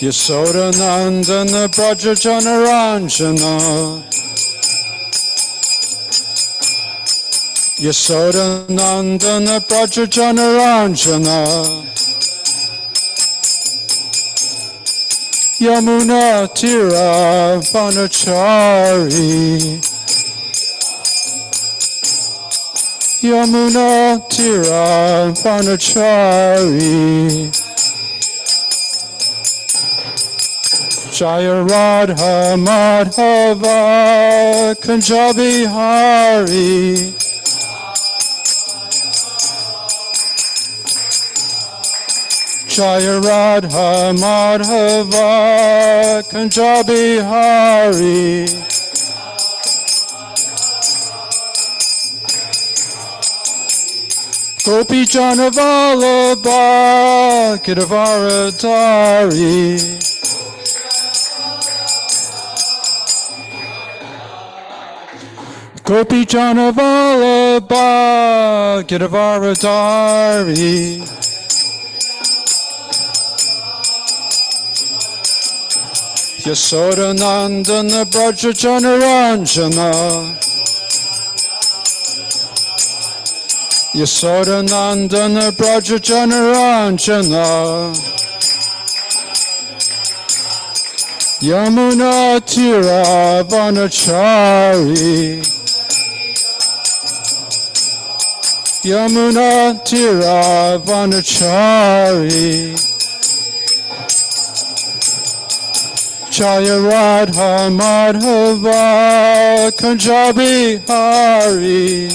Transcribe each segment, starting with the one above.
Yasodanandana Brajajanaranjana Yasodanandana Brajajanaranjana Yamuna Tira Vanachari Yamuna Tira Vanachari Jaya Radha Madhava Kunjabi Hari Jaya Radha Madhava Kunjabi Hari Gopi Jana Vallabha Kidavaradari Gopi Jana Vallabha Gidavaradari Yasodanandana Brajajanaranjana Yasodanandana Brajajanaranjana Yamuna Tira Vanachari Yamuna Tira Vanachari Jaya Radha Madhava Kunjabi Hari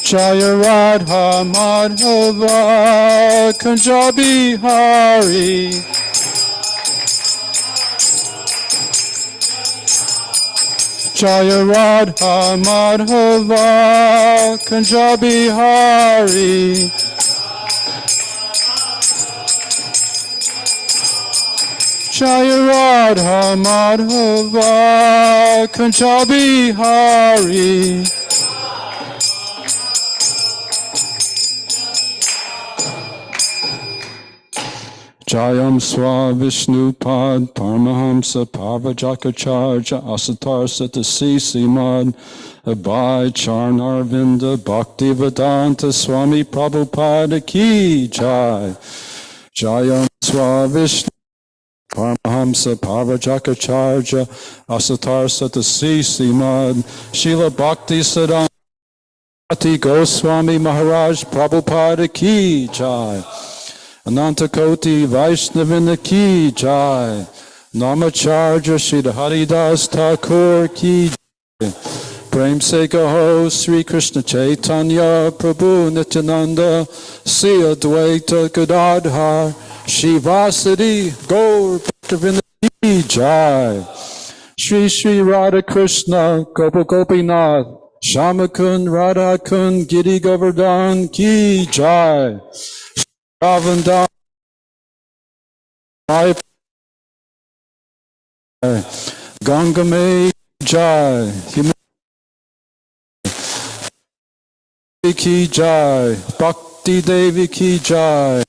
Jaya Radha Madhava Kunjabi Hari Jaya Radha Madhava Kunjabi Hari Jaya Radha Madhava Kunjabi Hari Jayam Swa Vishnupad Paramahamsa Pavajakacharya Asatar Satasi Srimad Abhay Charnarvinda Bhakti Vedanta Swami Prabhupada Ki Jai Jayam Swa Vishnu Paramahamsa Pavajakacharya Asatar Satasi Srimad Srila Bhakti Siddhanta Goswami Maharaj Prabhupada Ki Jai Anantakoti Vaishnavina Ki Jai Namacharya Shri Haridas Thakur Ki Jai Prem Se Kaho Sri Krishna Chaitanya Prabhu Nityananda Sri Advaita Gadadhar Shivasadi Gaur Bhaktivinoda Ki Jai Shri Shri Radha Krishna Gopa Gopinath Shamakun Radha Kun Giri Govardhan Ki Jai Ravanda Gangame Jai Ki Jai Bhakti Devi Ki Jai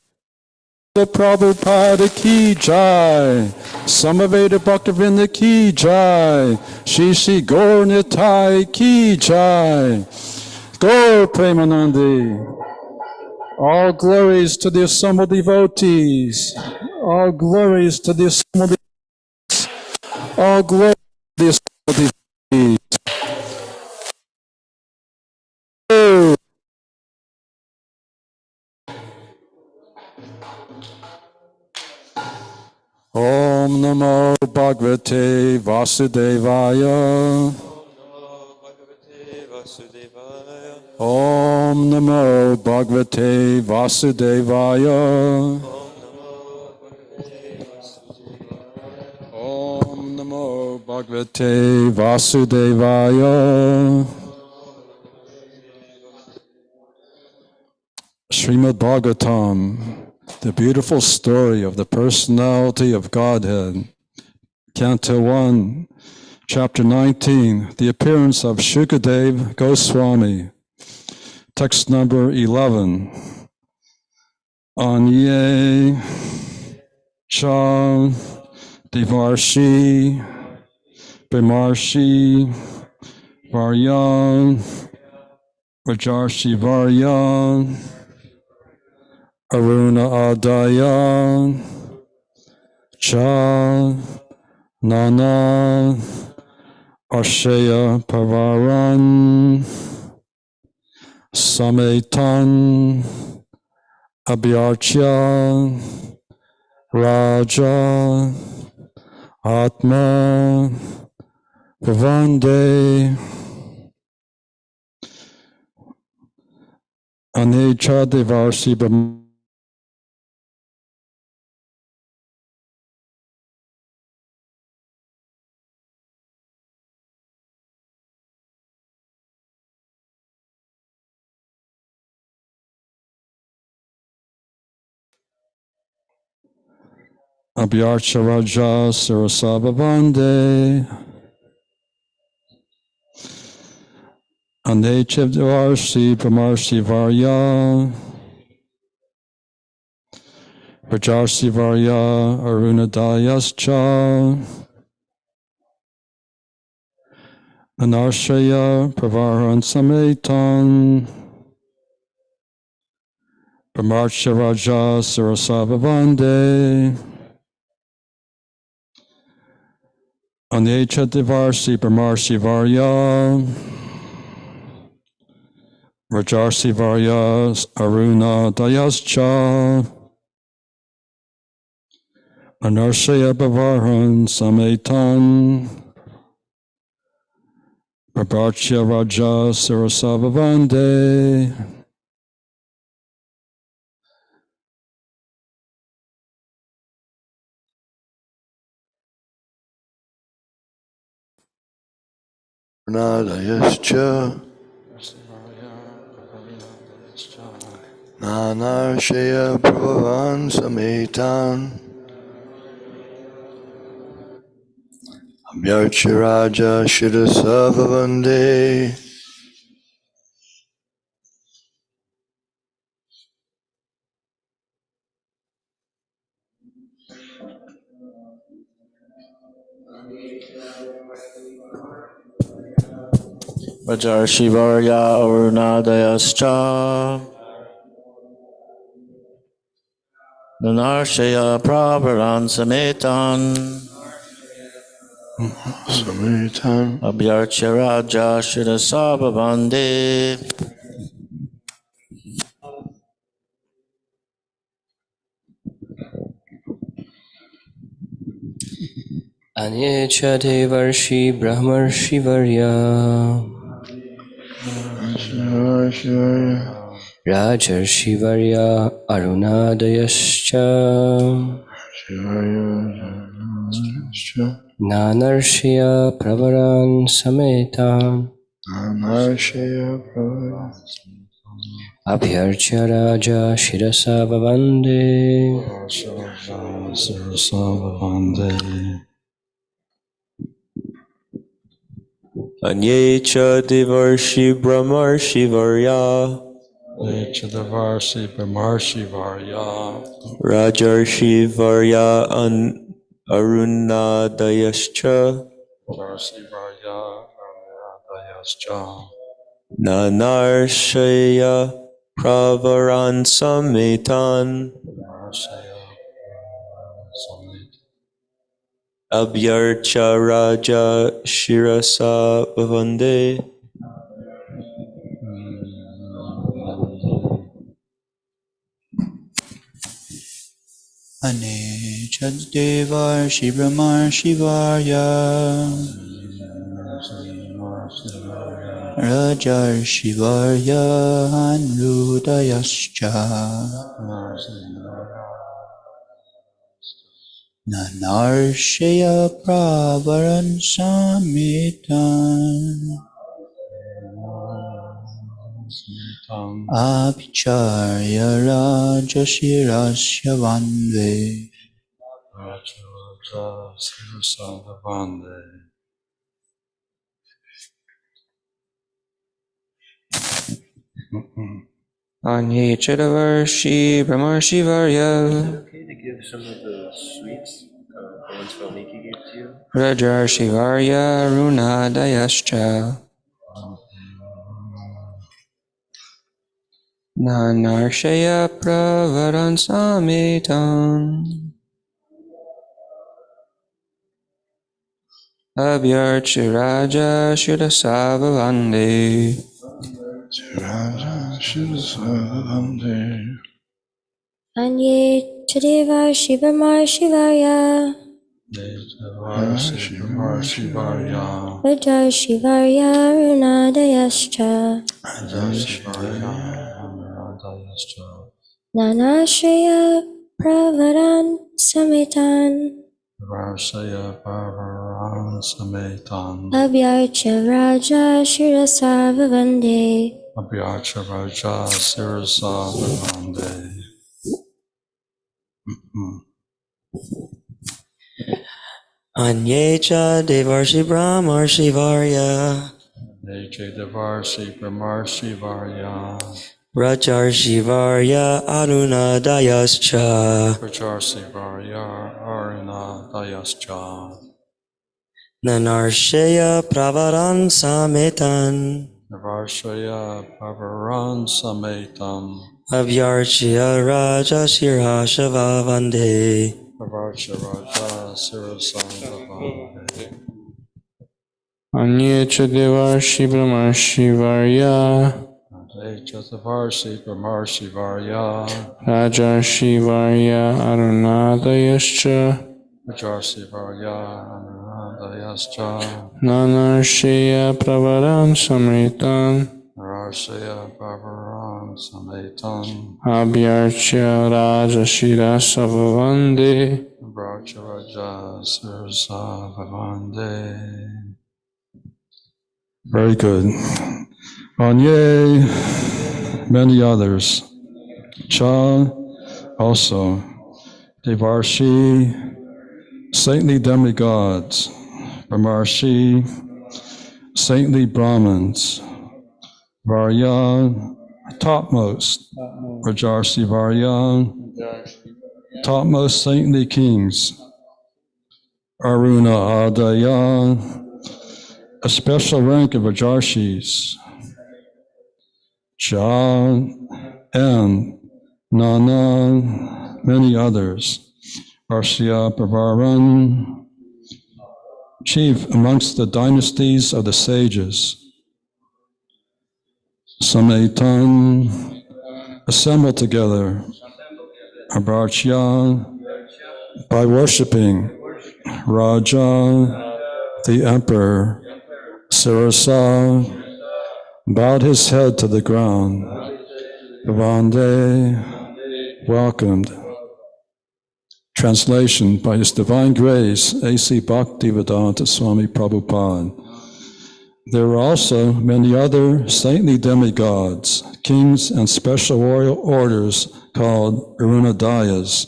The Prabhupada Ki Jai Samaveda Bhaktivinoda Ki Jai Shri Shri Gaur Nitai Ki Jai Gaur Premanandi. All glories to the assembled devotees. All glories to the assembled devotees. All glories to the assembled devotees. Om Namo Bhagavate Vasudevaya. Om Namo Bhagavate Vasudevaya. Om Namo Bhagavate Vasudevaya. Srimad Bhagavatam, the beautiful story of the personality of Godhead. Canto 1, Chapter 19, the appearance of Shukadev Goswami. Text number 11. Anye Cha Devarshi Bimarshi Varyan Rajarshi Varyan Aruna Adayan Cha Nana Ashaya Pavaran Sametan Abhyarcha Raja Atma Vavande Anecha Devarsi Abhyarcha Raja Sarasabhavande Anecha Devarsi Pramarshi Varya Rajarsi Varya Arunadayascha Anarshaya Pravaran Sametan Pramarcha Raja Sarasabhavande Anecha Devarsi Pramarshi Varya Rajarsi Varya Aruna Dayascha Anarshaya Bhavaran Sametan Prabhachya Raja Sarasavavande Pranadayascha Nanarshaya Prabhavan Sametan Abhyarchiraja Shirasavavande Vajarshivarya Arunadayascha Nanarshaya Pravaran Sametan Sametan Abhyarchya Raja Shirasabhavande Anecha Devarshi Brahmarshi Varya Rajarshi Varya Arunadayascha Nanarshya Pravaran Sametam Nanarshaya Prabhavan Abhyarcha Raja Shirasa Bhavande Sarasavavande Anyecha Devarshi Brahmarshi Varya Anecha Devarsi Brahmarshi Varya Rajarshi Varya Arunadayascha Rajarsi Varya Arunadayascha Nanarshaya Pravaran Sametan Anarshaya Samit Abhyarcha Raja Shirasa Bhavande Anechadeva Shibramar Shivarya Rajar Shivarya Anrudayascha Nanarshaya Pravaran Samitan Abhicharya Rajashirasya Vanve Raja Sarasavavande Anye Chadavarshi Brahmarshi Varya Okay to give some of the sweets, the ones Valmiki gave to you. Rajarshi Varya Runadayascha Nanarshaya Pravaran Samitam Abhyarchi Raja Shudasavavande Raja Shivasavande. Anye Chadeva Shivamar Shivaya Shivarya, Rajar Shivarya Runadayascha Nanashaya Pravaran Samitan Varshaya Bhavaran Sametan, Abhyarcha Raja Shirasa Vavande Abhyacha Raja Sirasa Vivande. Anyecha Devarshi Brahmarshi Varya Neche Devarshi Brahmarshi Varya, Rajarshi Varya Arunadayascha Prajarsi Varya Aruna Dayascha, Nanarshaya Pravaran Sametan Varshaya Bhavaran Sametam, Avyarchya Raja Shirashavavande Varcha Raja Sirasangavande. Anyecha Devarshi Brahmarshi Varya Neche Devarshi Brahmarshi Varya, Rajarshi Varya Arunadayascha Prajarsi Varya Aruna Dayascha, Nanarshaya Pravaran Samritan Varshaya Bhavaran Sametam, Abhyarchya Raja Shirasavavande Varcha Raja Sirasa Vivande. Very good. Anye, many others. Cha, also. Devarshi, saintly demigods. Brahmarshi, saintly Brahmins. Varya, topmost. Rajarsi Varya, topmost saintly kings. Aruna Adaya, a special rank of Rajarshis. Ja and Nana, many others. Arshya Pravaran, chief amongst the dynasties of the sages. Sametan, assembled together. Abarchya, by worshiping. Raja, the emperor. Sirasa, bowed his head to the ground. Vande, welcomed. Translation by His Divine Grace, A.C. Bhaktivedanta Swami Prabhupada. There are also many other saintly demigods, kings, and special royal orders called Arunadayas,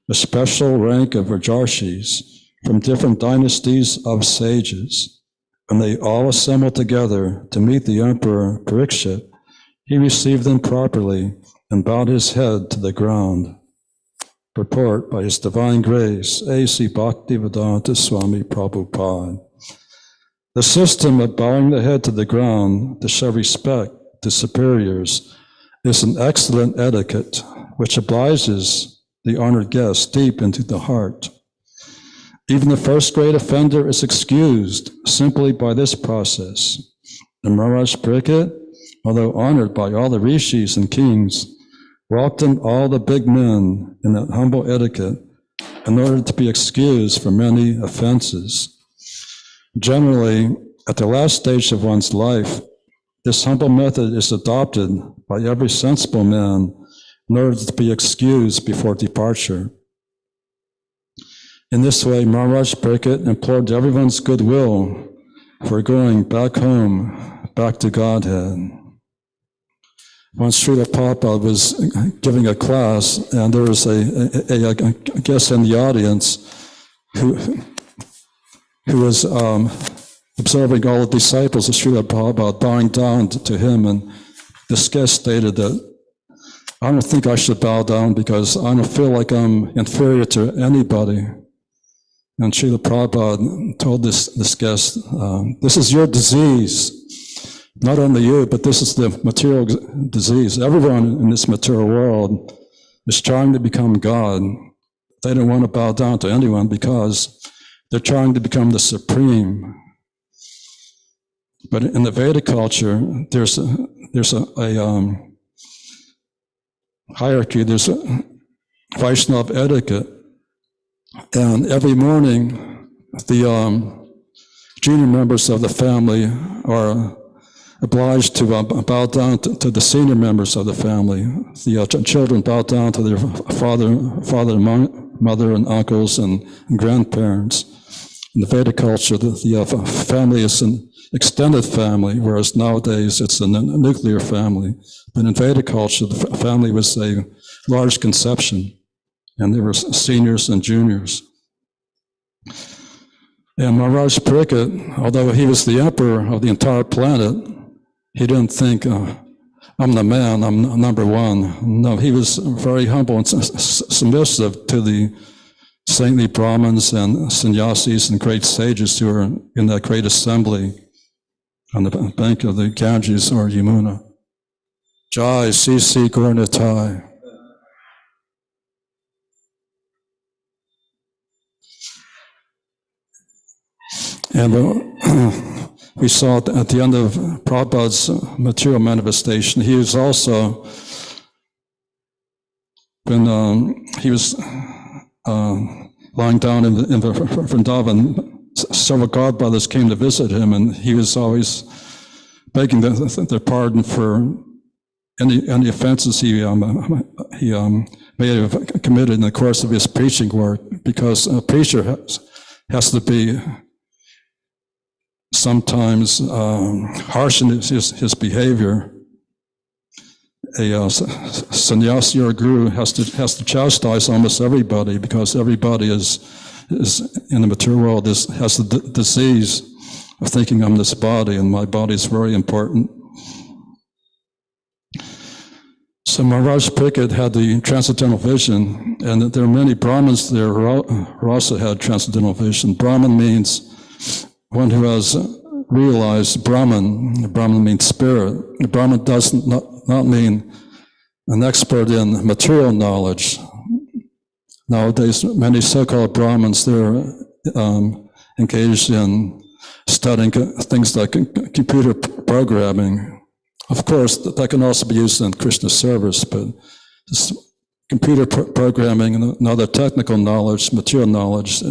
a special rank of Rajarshis from different dynasties of sages. When they all assembled together to meet the Emperor Parikshit, he received them properly and bowed his head to the ground. Purport by His Divine Grace, A.C. Bhaktivedanta Swami Prabhupada. The system of bowing the head to the ground to show respect to superiors is an excellent etiquette which obliges the honored guest deep into the heart. Even the first grade offender is excused simply by this process. And Maharaj Parikshit, although honored by all the rishis and kings, welcomed all the big men in that humble etiquette in order to be excused from many offenses. Generally, at the last stage of one's life, this humble method is adopted by every sensible man in order to be excused before departure. In this way, Maharaj Parikshit implored everyone's goodwill for going back home, back to Godhead. Once Srila Prabhupada was giving a class, and there was a guest in the audience who was observing all the disciples of Srila Prabhupada bowing down to him, and this guest stated that I don't think I should bow down because I don't feel like I'm inferior to anybody. And Srila Prabhupada told this guest, this is your disease. Not only you, but this is the material disease. Everyone in this material world is trying to become God. They don't want to bow down to anyone because they're trying to become the supreme. But in the Vedic culture, there's a hierarchy, there's a Vaishnava etiquette. And every morning, the junior members of the family are obliged to bow down to the senior members of the family. The children bow down to their father, mother, and uncles and grandparents. In the Vedic culture, the family is an extended family, whereas nowadays it's a nuclear family. But in Vedic culture, the family was a large conception, and there were seniors and juniors. And Maharaj Pariksit, although he was the emperor of the entire planet, he didn't think, I'm the man, I'm number one. No, he was very humble and submissive to the saintly Brahmins and sannyasis and great sages who were in that great assembly on the bank of the Ganges or Yamuna. Jai C.C. Gaurnitai. And we saw at the end of Prabhupada's material manifestation, he was also, when he was lying down in the Vrindavan, several godbrothers came to visit him, and he was always begging their pardon for any offenses he may have committed in the course of his preaching work, because a preacher has to be sometimes harsh in his behavior. A sannyasi or a guru has to chastise almost everybody, because everybody is in the material world has the disease of thinking I'm this body, and my body is very important. So Maharaj Pariksit had the transcendental vision, and there are many Brahmins there who also had transcendental vision. Brahman means one who has realized Brahman. Brahman means spirit. Brahman does not mean an expert in material knowledge. Nowadays, many so-called Brahmins, they're engaged in studying things like computer programming. Of course, that can also be used in Krishna service, but this computer programming and other technical knowledge, material knowledge,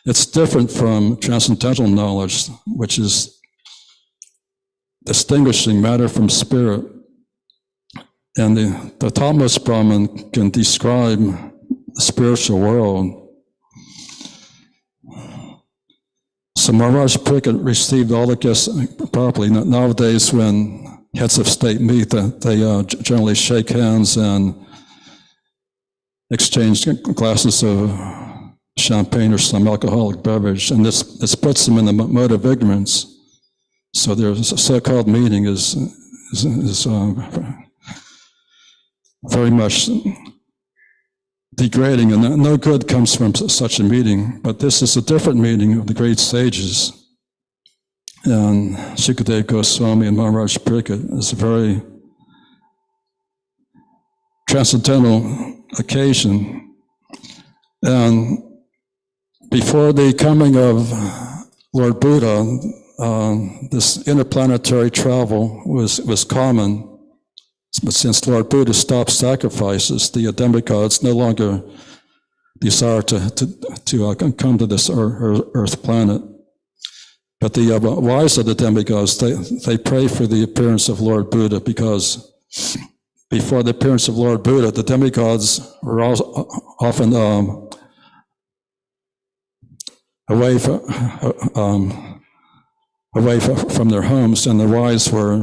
it's different from transcendental knowledge, which is distinguishing matter from spirit. And the topmost Brahman can describe the spiritual world. So Maharaj Pariksit received all the gifts properly. Nowadays, when heads of state meet, they generally shake hands and exchange glasses of champagne or some alcoholic beverage, and this puts them in the mode of ignorance. So their so-called meeting is very much degrading, and no good comes from such a meeting. But this is a different meeting of the great sages. And Shukadev Goswami and Maharaj Pariksit is a very transcendental occasion. And before the coming of Lord Buddha, this interplanetary travel was common. But since Lord Buddha stopped sacrifices, the demigods no longer desire to come to this earth planet. But the wise of the demigods, they pray for the appearance of Lord Buddha, because before the appearance of Lord Buddha, the demigods were often away from their homes, and the wise were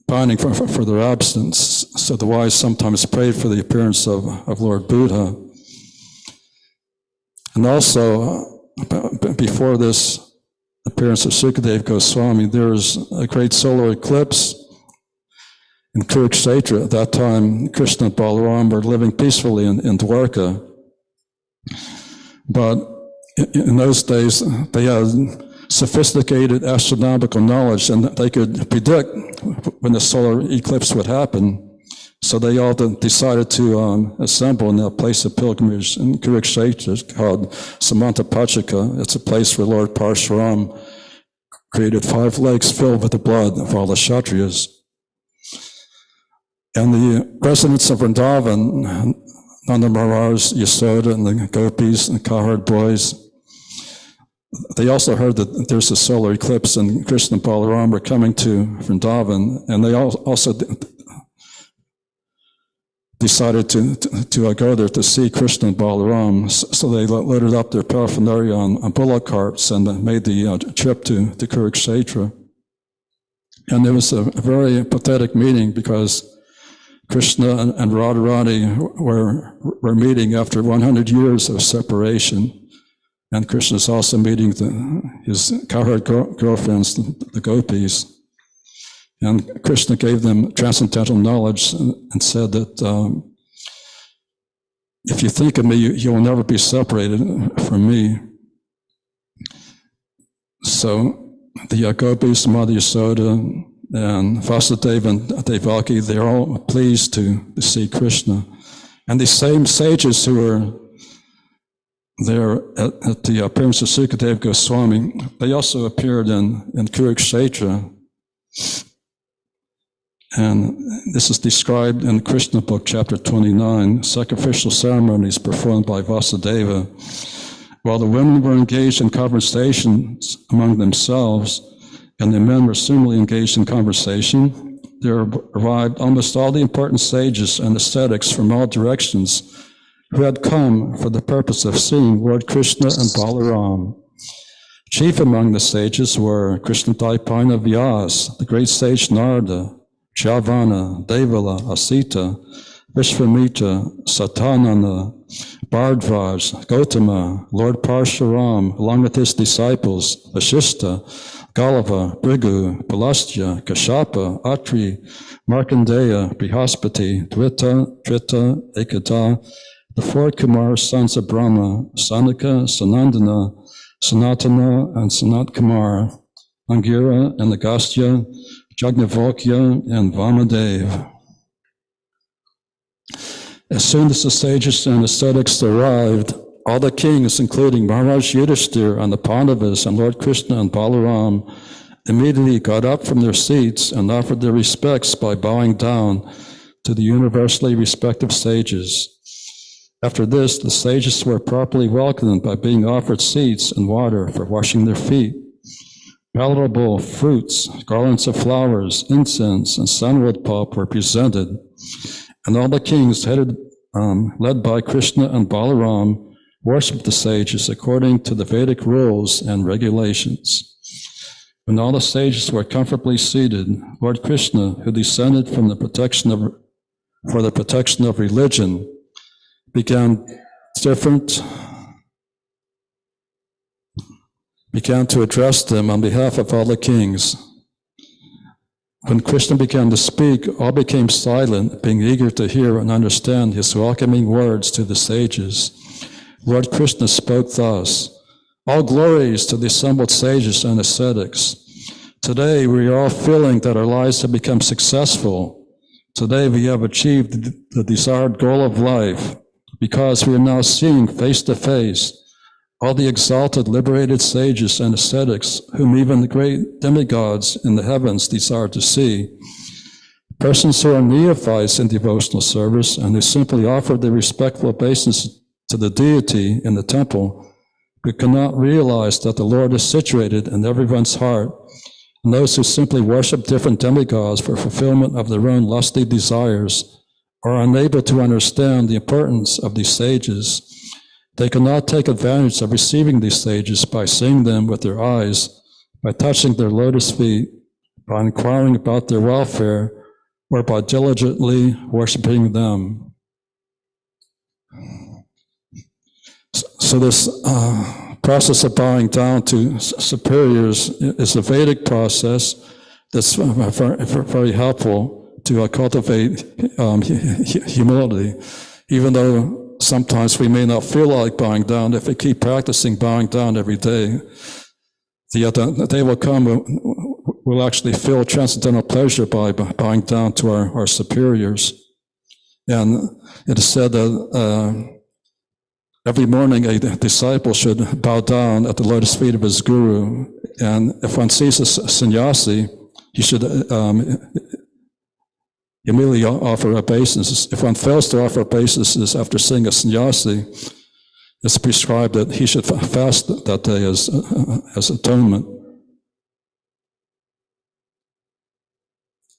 pining for their absence. So the wise sometimes prayed for the appearance of Lord Buddha. And also, before this appearance of Shukadev Goswami, there's a great solar eclipse, in Kurukshetra. At that time, Krishna and Balaram were living peacefully in Dwarka. But in those days, they had sophisticated astronomical knowledge, and they could predict when the solar eclipse would happen. So they all decided to assemble in a place of pilgrimage in Kurukshetra called Samantapachaka. It's a place where Lord Parshuram created 5 lakes filled with the blood of all the Kshatriyas. And the residents of Vrindavan, Nanda Maharaj, Yasoda, and the gopis and the cowherd boys, they also heard that there's a solar eclipse and Krishna and Balaram were coming to Vrindavan, and they also decided to go there to see Krishna and Balaram. So they loaded up their paraphernalia on bullock carts and made the trip to Kurukshetra. And it was a very pathetic meeting because Krishna and Radharani were meeting after 100 years of separation. And Krishna is also meeting his cowherd girlfriends, the gopis. And Krishna gave them transcendental knowledge and said that if you think of me, you will never be separated from me. So the gopis, Mother Yasoda, and Vasudeva and Devaki, they're all pleased to see Krishna. And these same sages who were there at the appearance of Sukadeva Goswami, they also appeared in Kurukshetra. And this is described in Krishna book, chapter 29, sacrificial ceremonies performed by Vasudeva. While the women were engaged in conversations among themselves, and the men were similarly engaged in conversation, there arrived almost all the important sages and ascetics from all directions who had come for the purpose of seeing Lord Krishna and Balaram. Chief among the sages were Krishna Daipana Vyas, the great sage Narada, Sravana, Devala, Asita, Vishvamitra, Satanana, Bhardvaj, Gautama, Lord Parshuram, along with his disciples, Vashishta, Galava, Brigu, Palastya, Kashapa, Atri, Markandeya, Brihaspati, Dvita, Trita, Ekata, the 4 Kumar sons of Brahma, Sanaka, Sanandana, Sanatana, and Sanat Kumar, Angira and Agastya, Jagnavalkya, and Vamadev. As soon as the sages and ascetics arrived, all the kings, including Maharaj Yudhishthira and the Pandavas and Lord Krishna and Balaram, immediately got up from their seats and offered their respects by bowing down to the universally respected sages. After this, the sages were properly welcomed by being offered seats and water for washing their feet. Palatable fruits, garlands of flowers, incense, and sandalwood pulp were presented, and all the kings led by Krishna and Balaram worshipped the sages according to the Vedic rules and regulations. When all the sages were comfortably seated, Lord Krishna, who descended from for the protection of religion, began to address them on behalf of all the kings. When Krishna began to speak, all became silent, being eager to hear and understand his welcoming words to the sages. Lord Krishna spoke thus: "All glories to the assembled sages and ascetics. Today we are all feeling that our lives have become successful. Today we have achieved the desired goal of life, because we are now seeing face to face all the exalted, liberated sages and ascetics whom even the great demigods in the heavens desire to see. Persons who are neophytes in devotional service and who simply offer their respectful obeisance to the deity in the temple, but cannot realize that the Lord is situated in everyone's heart, and those who simply worship different demigods for fulfillment of their own lusty desires are unable to understand the importance of these sages. They cannot take advantage of receiving these sages by seeing them with their eyes, by touching their lotus feet, by inquiring about their welfare, or by diligently worshiping them." So this process of bowing down to superiors is a Vedic process that's very helpful, to cultivate humility, even though sometimes we may not feel like bowing down. If we keep practicing bowing down every day, the day will come we'll actually feel transcendental pleasure by bowing down to our superiors. And it is said that every morning a disciple should bow down at the lotus feet of his guru. And if one sees a sannyasi, he should immediately offer obeisances. If one fails to offer obeisances after seeing a sannyasi, it's prescribed that he should fast that day as atonement.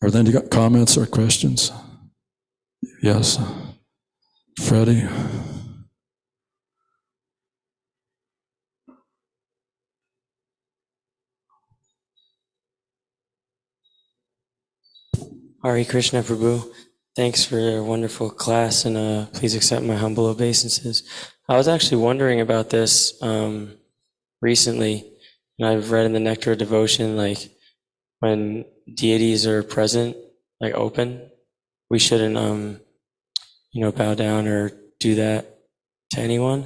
Are there any comments or questions? Yes. Freddie? Hare Krishna, Prabhu. Thanks for your wonderful class, and please accept my humble obeisances. I was actually wondering about this recently, and I've read in the Nectar of Devotion, like when deities are present, like open, we shouldn't, bow down or do that to anyone.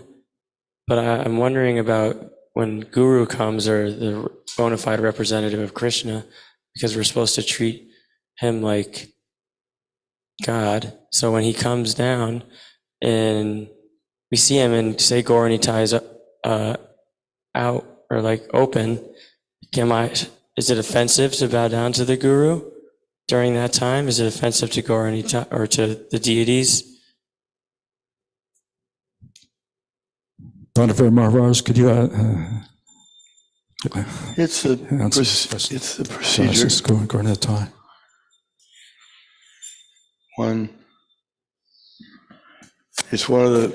But I'm wondering about when Guru comes, or the bona fide representative of Krishna, because we're supposed to treat him like God. So when he comes down and we see him and say Gaura-Nitai is out or like open, is it offensive to bow down to the Guru during that time? Is it offensive to Gaura-Nitai or to the deities? Dr. Maharaj, could you It's the procedure. Gaura-Nitai. It's one of the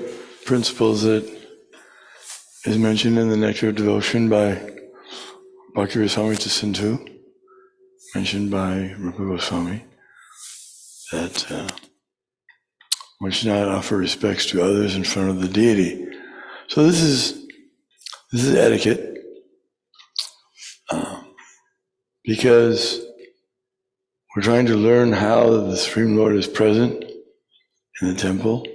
principles that is mentioned in the Nectar of Devotion by Bhakti Rasamrita Sindhu, mentioned by Rupa Goswami, that one should not offer respects to others in front of the deity. So this is etiquette, because we're trying to learn how the Supreme Lord is present in the temple.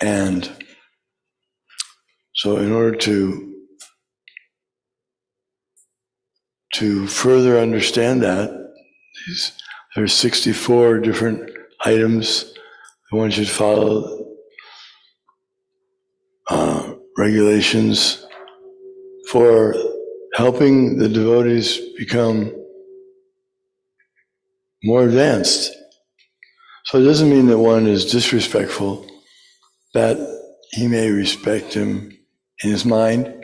And so in order to further understand that, there are 64 different items that one should follow, regulations for helping the devotees become more advanced. So it doesn't mean that one is disrespectful, that he may respect him in his mind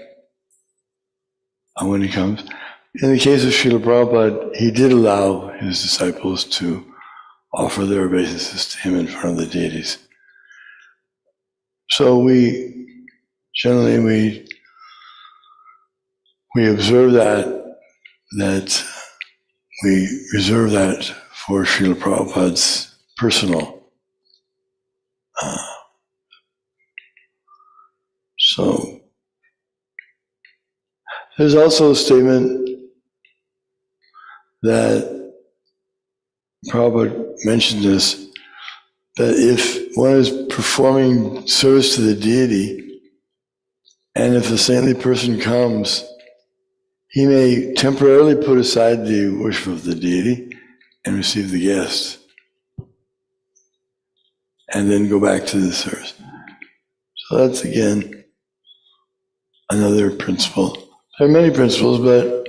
when he comes. In the case of Srila Prabhupada, he did allow his disciples to offer their obeisances to him in front of the deities. So we generally observe that we reserve that for Srila Prabhupada's personal. So there's also a statement that Prabhupada mentioned this, that if one is performing service to the deity, and if a saintly person comes, he may temporarily put aside the worship of the deity and receive the guest, and then go back to the service. So that's, again, another principle. There are many principles, but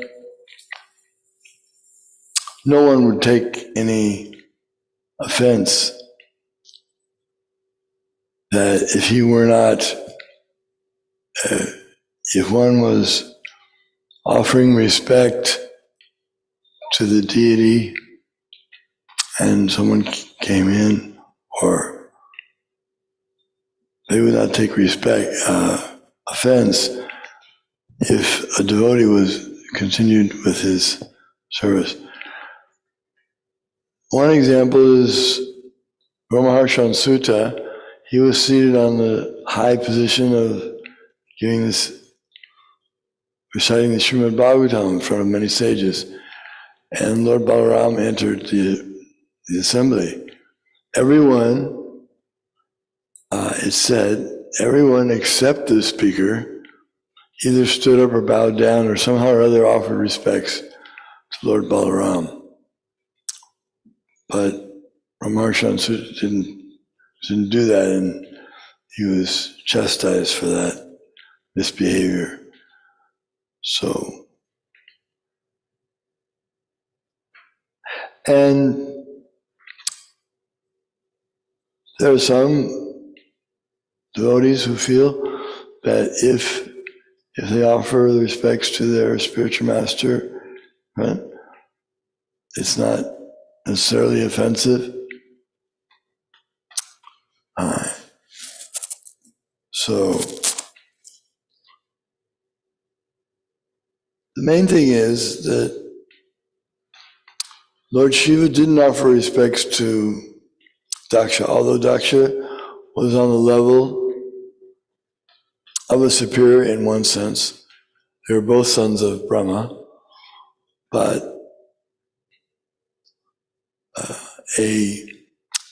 no one would take any offense that if he were not, if one was offering respect to the deity and someone came in, or they would not take offense if a devotee was continued with his service. One example is Brahmaharshan Sutta. He was seated on the high position of reciting the Srimad Bhagavatam in front of many sages. And Lord Balaram entered the the assembly. Everyone, it said, everyone except the speaker either stood up or bowed down or somehow or other offered respects to Lord Balaram. But Ramarshan didn't do that, and he was chastised for that misbehavior. So, and there are some devotees who feel that if they offer the respects to their spiritual master, right, it's not necessarily offensive. So the main thing is that Lord Shiva didn't offer respects to Daksha, although Daksha was on the level of a superior in one sense. They were both sons of Brahma, but a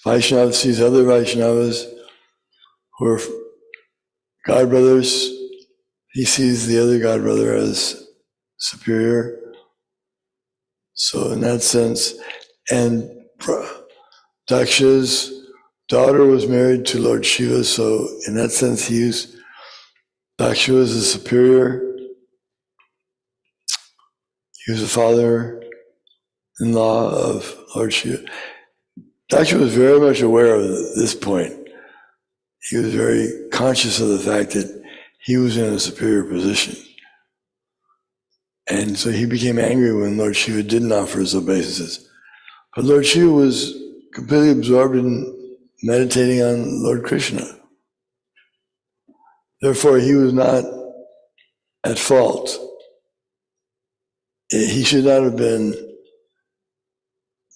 Vaishnava sees other Vaishnavas who are godbrothers. He sees the other godbrother as superior. So in that sense, and Daksha's daughter was married to Lord Shiva, so in that sense Daksha was a superior. He was the father-in-law of Lord Shiva. Daksha was very much aware of this point. He was very conscious of the fact that he was in a superior position. And so he became angry when Lord Shiva didn't offer his obeisances. But Lord Shiva was completely absorbed in meditating on Lord Krishna. Therefore, he was not at fault. He should not have been,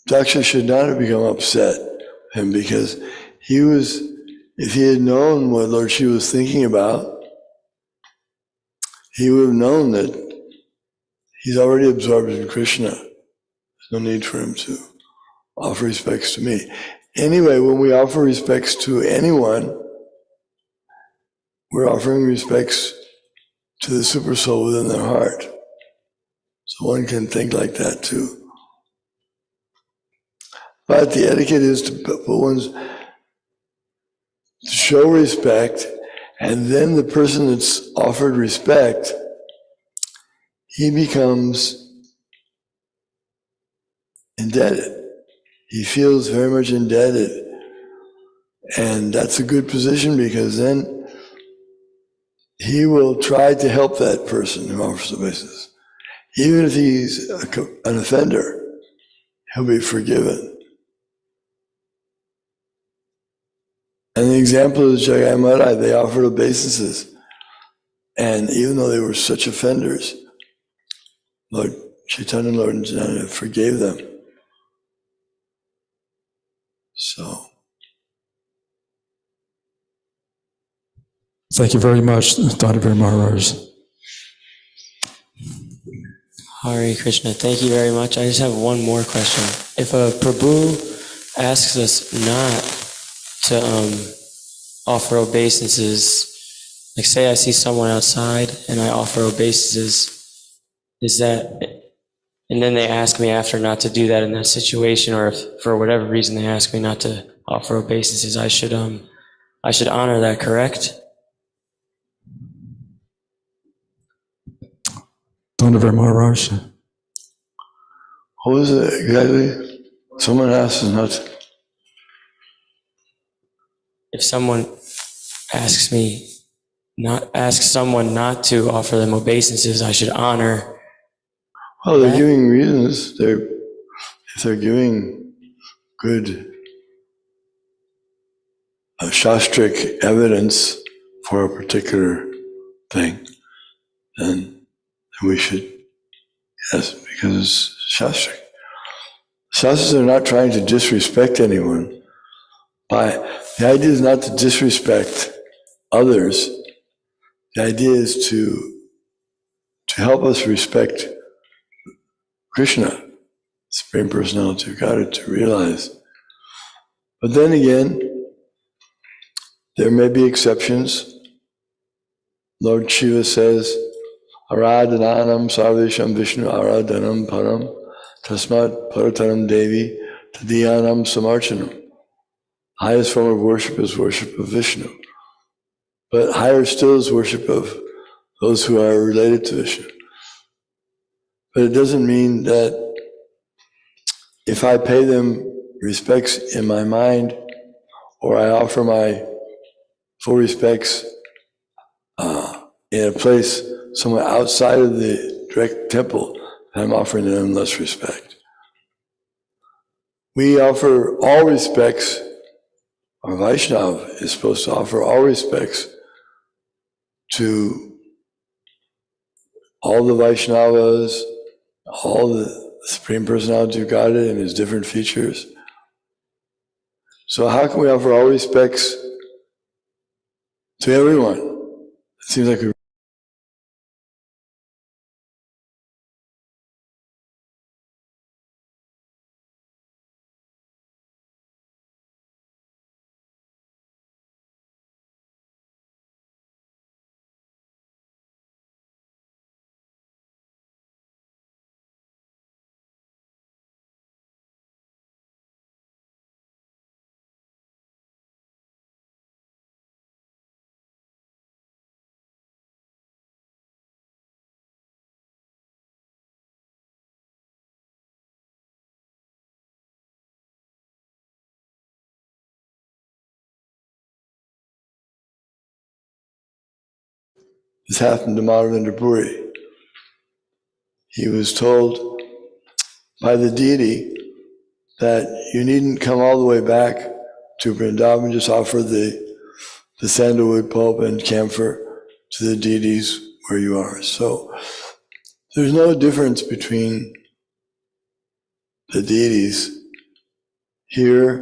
Daksha should not have become upset with him, because if he had known what Lord Shiva was thinking about, he would have known that he's already absorbed in Krishna. There's no need for him to offer respects to me. Anyway, when we offer respects to anyone, we're offering respects to the super soul within their heart. So one can think like that too. But the etiquette is to show respect, and then the person that's offered respect, he becomes indebted. He feels very much indebted. And that's a good position, because then he will try to help that person who offers obeisances. Even if he's an offender, he'll be forgiven. And the example is Jagai Maharaj. They offered obeisances. And even though they were such offenders, Lord Chaitanya and Lord Nityananda forgave them. So. Thank you very much, Dr. Maharaj. Hare Krishna, thank you very much. I just have one more question. If a Prabhu asks us not to offer obeisances, like say I see someone outside and I offer obeisances, is that, and then they ask me after not to do that in that situation, or if for whatever reason they ask me not to offer obeisances, I should honor that, correct? Dr. Maharaj. What was it exactly? Someone asked us not to. If someone asks someone not to offer them obeisances, I should honor. Well, they're giving reasons. If they're giving good shastric evidence for a particular thing, then we should, yes, because it's shastric. Shastras are not trying to disrespect anyone. The idea is not to disrespect others. The idea is to help us respect Krishna, Supreme Personality of Godhead, to realize But then again, there may be exceptions. Lord Shiva says, Aradhananam sarvesham Vishnu aradhanam param tasmat parataram devi tadhyanam samarchanam. Highest form of worship is worship of Vishnu. But higher still is worship of those who are related to Vishnu. But it doesn't mean that if I pay them respects in my mind, or I offer my full respects in a place somewhere outside of the direct temple, I'm offering them less respect. We offer all respects, or Vaishnava is supposed to offer all respects to all the Vaishnavas, all the Supreme Personality of Godhead and His different features. So how can we offer all respects to everyone? It seems like this happened to Madhavendra Puri. He was told by the deity that you needn't come all the way back to Vrindavan, just offer the sandalwood pulp and camphor to the deities where you are. So there's no difference between the deities here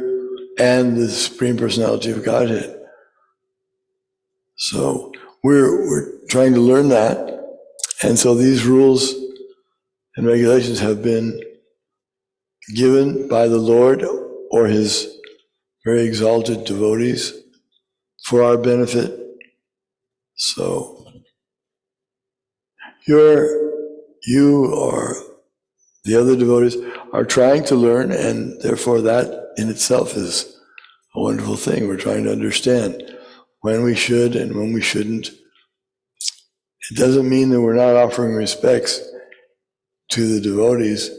and the Supreme Personality of Godhead. So we're trying to learn that. And so these rules and regulations have been given by the Lord or His very exalted devotees for our benefit. So you or the other devotees are trying to learn, and therefore that in itself is a wonderful thing. We're trying to understand when we should and when we shouldn't. It doesn't mean that we're not offering respects to the devotees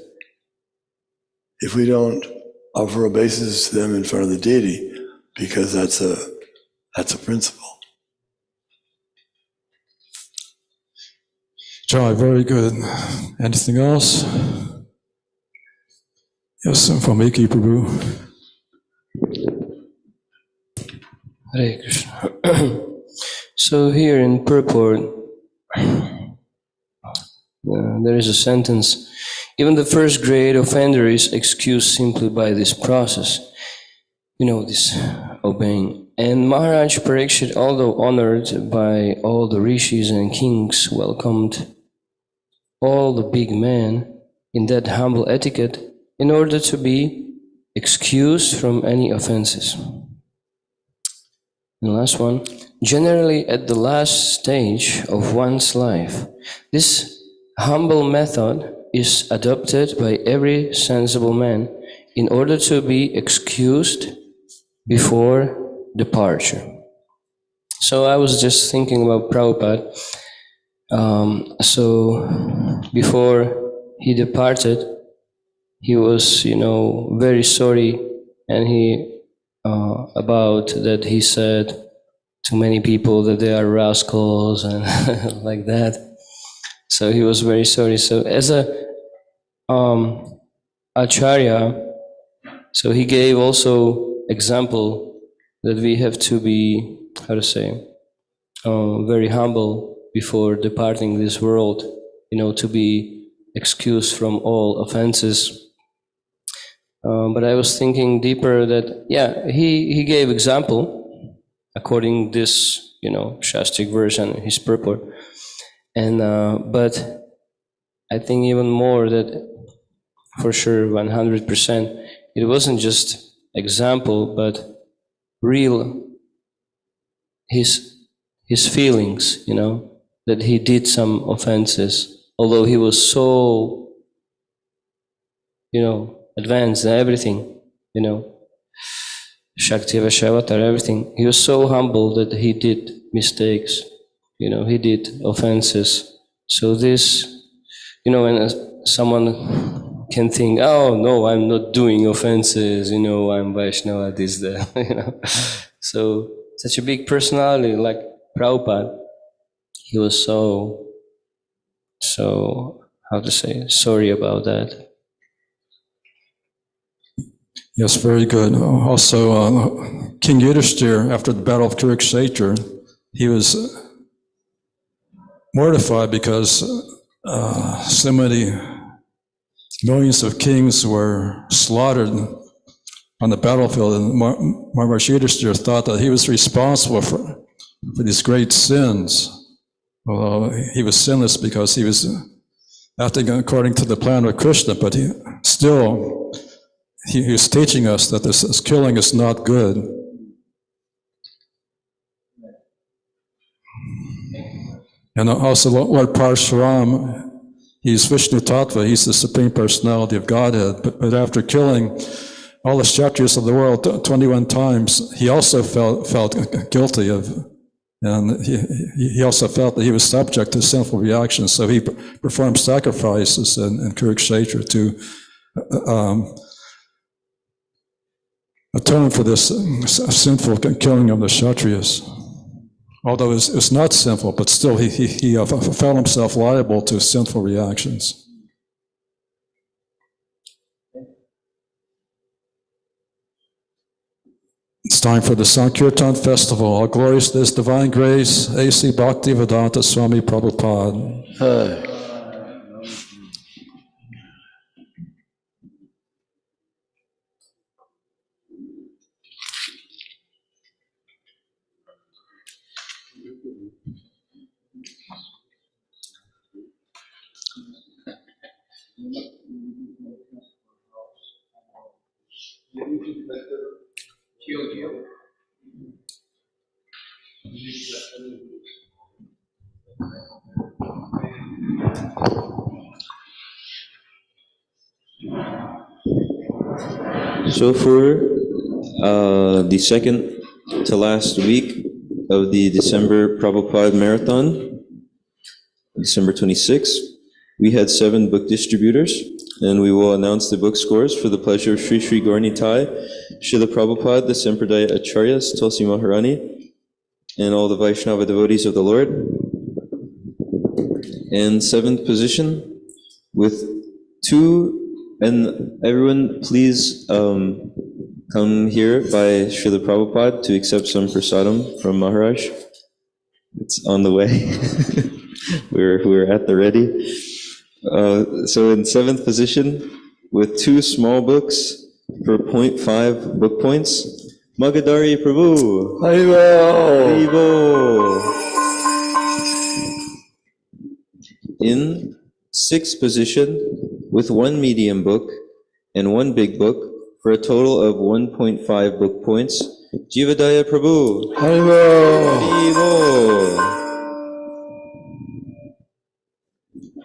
if we don't offer obeisance to them in front of the deity, because that's a principle. Joy, very good. Anything else? Yes, from Iki Prabhu. Hare Krishna. So here in purport, there is a sentence, even the first grade offender is excused simply by this process. This obeying. And Maharaj Parikshit, although honored by all the rishis and kings, welcomed all the big men in that humble etiquette in order to be excused from any offenses. And the last one, generally at the last stage of one's life, this humble method is adopted by every sensible man in order to be excused before departure. So I was just thinking about Prabhupada. So before he departed, he was, very sorry, and he said to many people that they are rascals and like that. So he was very sorry. So as a acharya, so he gave also example that we have to be, very humble before departing this world, to be excused from all offenses. But I was thinking deeper that, he gave example according this, Shastric verse and his purport. And, but I think even more that for sure 100%, it wasn't just example, but real his feelings, that he did some offenses, although he was so, advanced in everything, Shakti Vaishavatar, everything. He was so humble that he did mistakes, he did offenses. So this, when someone can think, oh no, I'm not doing offenses, I'm Vaishnava, this, that, So such a big personality like Prabhupada, he was so, how to say, sorry about that. Yes, very good. Also, King Yudhishthira, after the Battle of Kurukshetra, he was mortified because so many millions of kings were slaughtered on the battlefield, and Maharishi Yudhishthira thought that he was responsible for these great sins. Although he was sinless because he was acting according to the plan of Krishna, but he was teaching us that this killing is not good. And also Lord Parshuram, he's Vishnu Tattva, he's the Supreme Personality of Godhead, but after killing all the Kshatriyas of the world 21 times, he also felt guilty and he also felt that he was subject to sinful reactions, so he performed sacrifices in Kurukshetra to atone for this sinful killing of the Kshatriyas. Although it's not sinful, but still he felt himself liable to sinful reactions. It's time for the Sankirtan Festival. All glorious to His Divine Grace, A.C. Bhaktivedanta Swami Prabhupada. So for the second to last week of the December Prabhupada Marathon, December 26th, we had 7 book distributors, and we will announce the book scores for the pleasure of Sri Sri Gauranitai, Srila Prabhupada, the Sampradaya Acharyas, Tulsi Maharani, and all the Vaishnava devotees of the Lord. And 7th position with 2. And everyone, please come here by Srila Prabhupada to accept some prasadam from Maharaj. It's on the way. we're at the ready. So in 7th position, with 2 small books for 0.5 book points, Magadari Prabhu. Haribo. In 6th position, with 1 medium book and 1 big book, for a total of 1.5 book points, Jivadaya Prabhu. Haribo.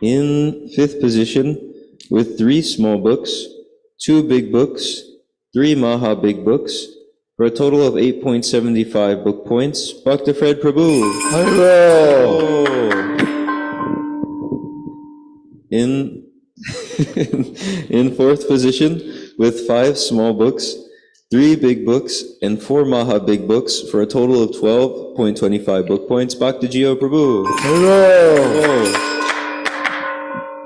In 5th position, with 3 small books, 2 big books, 3 Maha big books, for a total of 8.75 book points, Bhakta Fred Prabhu. Haribo. In 4th position, with 5 small books, 3 big books, and 4 Maha big books, for a total of 12.25 book points, Bhakta Jio Prabhu. Hello.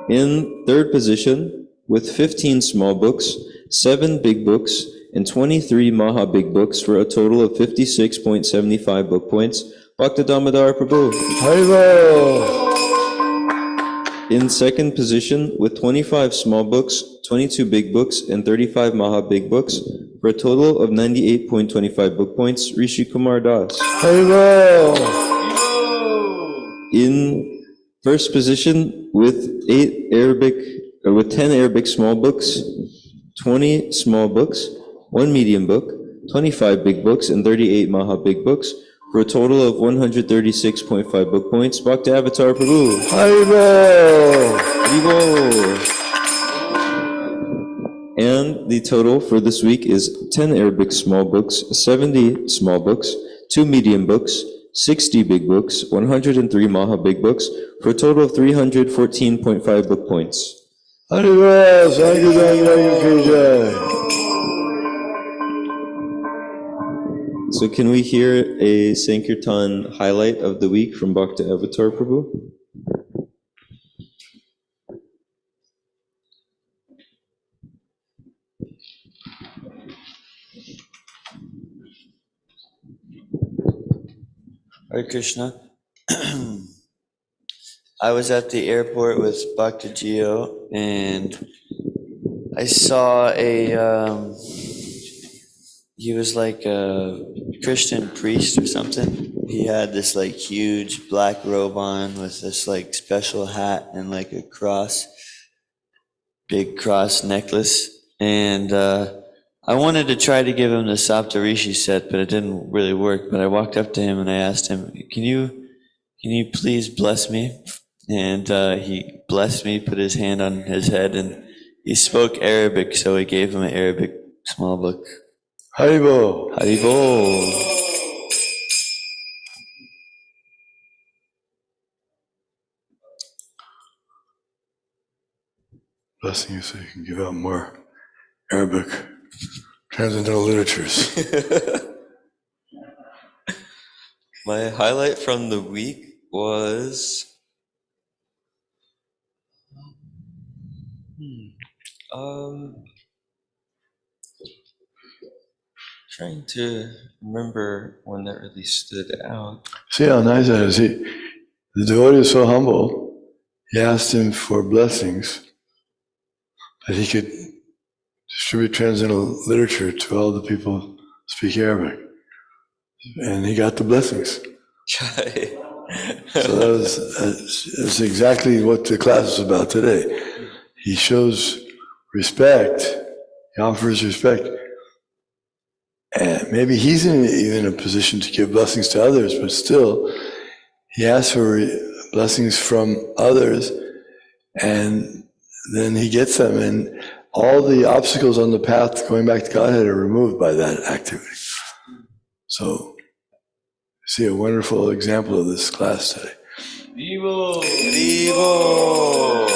In 3rd position, with 15 small books, 7 big books, and 23 Maha big books, for a total of 56.75 book points, Bhakta Damodar Prabhu. Hello. In 2nd position, with 25 small books, 22 big books, and 35 Maha big books, for a total of 98.25 book points, Rishi Kumar Das. Haribo. In 1st position, with 10 Arabic small books, 20 small books, 1 medium book, 25 big books, and 38 Maha big books, for a total of 136.5 book points. Bhakti Avatar Prabhu. Haribo! Haribo! And the total for this week is 10 Arabic small books, 70 small books, 2 medium books, 60 big books, 103 Maha big books, for a total of 314.5 book points. Haribo! Sankirtan Jai. So can we hear a Sankirtan highlight of the week from Bhakti Avatar Prabhu? Hare Krishna. I was at the airport with Bhakti Gio, and I saw he was like a Christian priest or something. He had this like huge black robe on with this like special hat and like a cross, big cross necklace. And I wanted to try to give him the Saptarishi set, but it didn't really work. But I walked up to him and I asked him, can you please bless me? And he blessed me, put his hand on his head, and he spoke Arabic, so I gave him an Arabic small book. Haribo! Haribo! Blessing you so you can give out more Arabic transcendental literatures. My highlight from the week was trying to remember one that really stood out. See how nice that is. The devotee is so humble, he asked him for blessings that he could distribute transcendental literature to all the people who speak Arabic. And he got the blessings. So that's exactly what the class is about today. He shows respect, he offers respect. And maybe he's even in a position to give blessings to others, but still, he asks for blessings from others, and then he gets them, and all the obstacles on the path going back to Godhead are removed by that activity. So, see a wonderful example of this class today. Vivo! Vivo!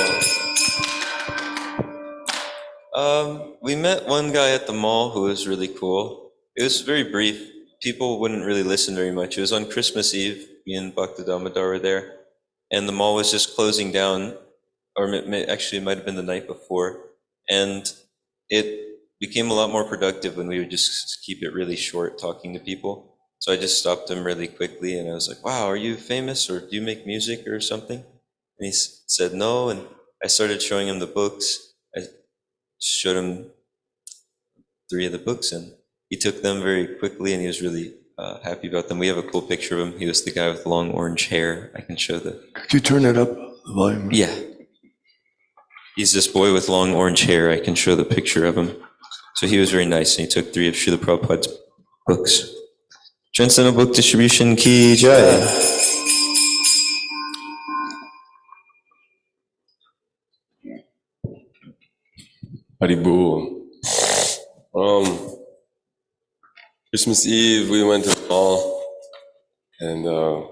We met one guy at the mall who was really cool. It was very brief. People wouldn't really listen very much. It was on Christmas Eve. Me and Bhakti Damodar were there. And the mall was just closing down, or actually it might have been the night before. And it became a lot more productive when we would just keep it really short talking to people. So I just stopped him really quickly and I was like, wow, are you famous or do you make music or something? And he said no, and I started showing him the books. I showed him 3 of the books and he took them very quickly and he was really happy about them. We have a cool picture of him. He was the guy with long orange hair. I can show Could you turn it up, the volume? Yeah. He's this boy with long orange hair. I can show the picture of him. So he was very nice and he took 3 of Srila Prabhupada's books. Transcendental Book Distribution Ki Jai. Haribo. Christmas Eve, we went to the mall, and there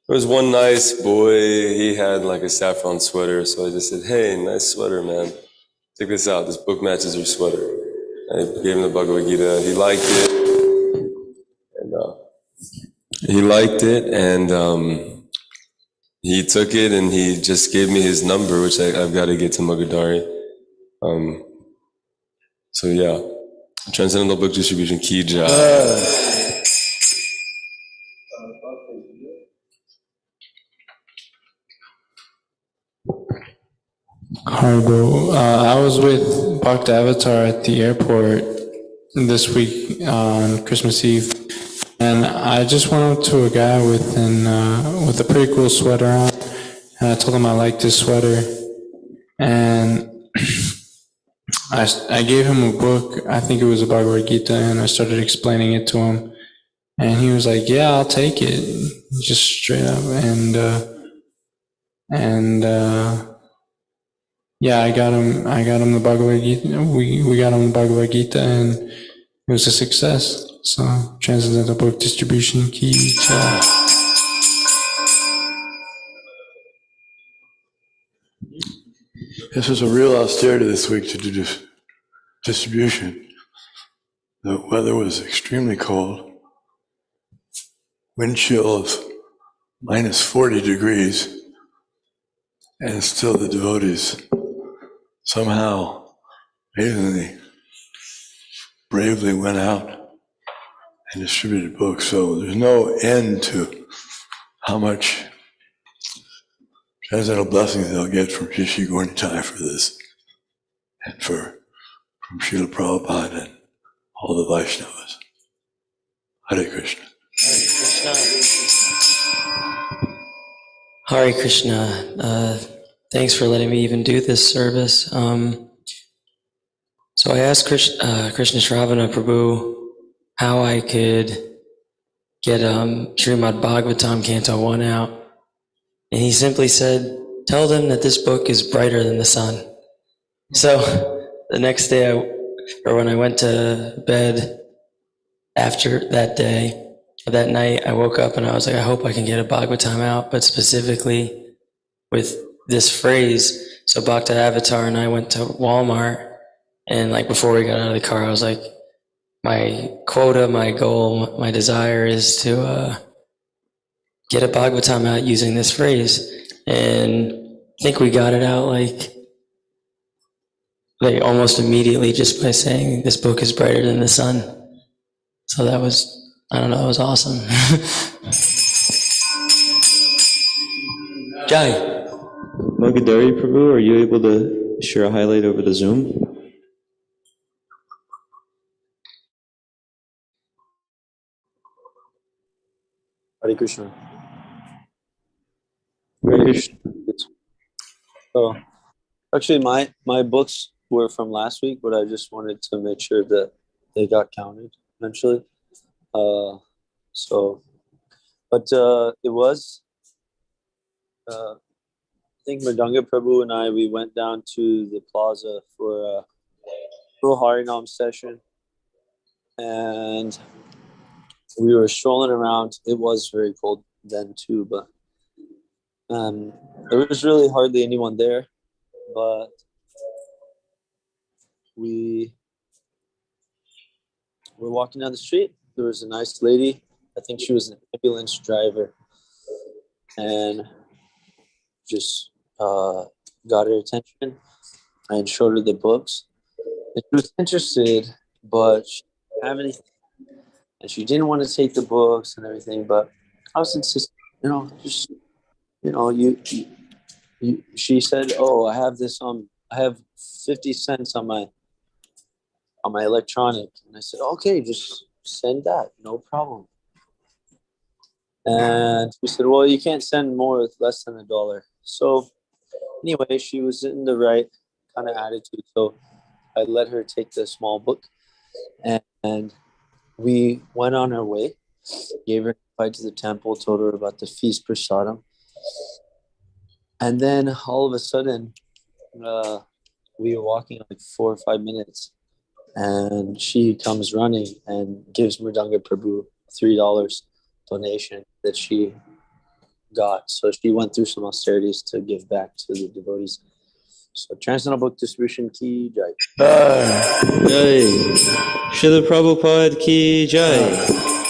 was one nice boy. He had like a saffron sweater, so I just said, "Hey, nice sweater, man. Check this out. This book matches your sweater." I gave him the Bhagavad Gita. He liked it, and he took it and he just gave me his number, which I've got to get to Magadari. So yeah, Transcendental Book Distribution Ki Jai. Haribo. I was with Bhakti Avatar at the airport this week on Christmas Eve, and I just went up to a guy with a pretty cool sweater on, and I told him I liked his sweater, and I gave him a book, I think it was a Bhagavad Gita, and I started explaining it to him. And he was like, yeah, I'll take it, just straight up. Yeah, I got him the Bhagavad Gita. We got him the Bhagavad Gita, and it was a success. So, Transcendental Book Distribution Ki Jai. This was a real austerity this week to do this distribution. The weather was extremely cold. Wind chill of minus 40 degrees. And still the devotees somehow, amazingly, bravely went out and distributed books. So there's no end to how much transcendental blessings they'll get from Shishi Gornitai for this, and from Srila Prabhupada and all the Vaishnavas. Hare Krishna. Hare Krishna. Thanks for letting me even do this service. So I asked Krishna Sravana Prabhu how I could get Srimad Bhagavatam Canto 1 out. And he simply said, tell them that this book is brighter than the sun. So the next day, when I went to bed after that day, that night, I woke up and I was like, I hope I can get a Bhagavatam out, but specifically with this phrase. So Bhakta Avatar and I went to Walmart, and like before we got out of the car, I was like, my quota, my goal, my desire is to get a Bhagavatam out using this phrase. And I think we got it out like almost immediately just by saying this book is brighter than the sun. So that was, I don't know, it was awesome. Jai. Magadari Prabhu, are you able to share a highlight over the Zoom? Hare Krishna. Hare Krishna. So, actually, my books were from last week, but I just wanted to make sure that they got counted eventually. It was, I think Mridanga Prabhu and we went down to the plaza for a little Harinam session, and we were strolling around. It was very cold then too, but there was really hardly anyone there, but we were walking down the street. There was a nice lady. I think she was an ambulance driver, and just got her attention and showed her the books. And she was interested, but she didn't have anything. And she didn't want to take the books and everything, but I was insistent, she said, oh, I have this, I have 50 cents on my electronic. And I said, okay, just send that, no problem. And she said, well, you can't send more with less than $1. So anyway, she was in the right kind of attitude. So I let her take the small book, and we went on our way, gave her an invite to the temple, told her about the feast prasadam. And then all of a sudden, we were walking like 4 or 5 minutes, and she comes running and gives Mridanga Prabhu $3 donation that she got. So she went through some austerities to give back to the devotees. So Transcendental Book Distribution Ki Jai. Jai. Srila Prabhupada Ki Jai.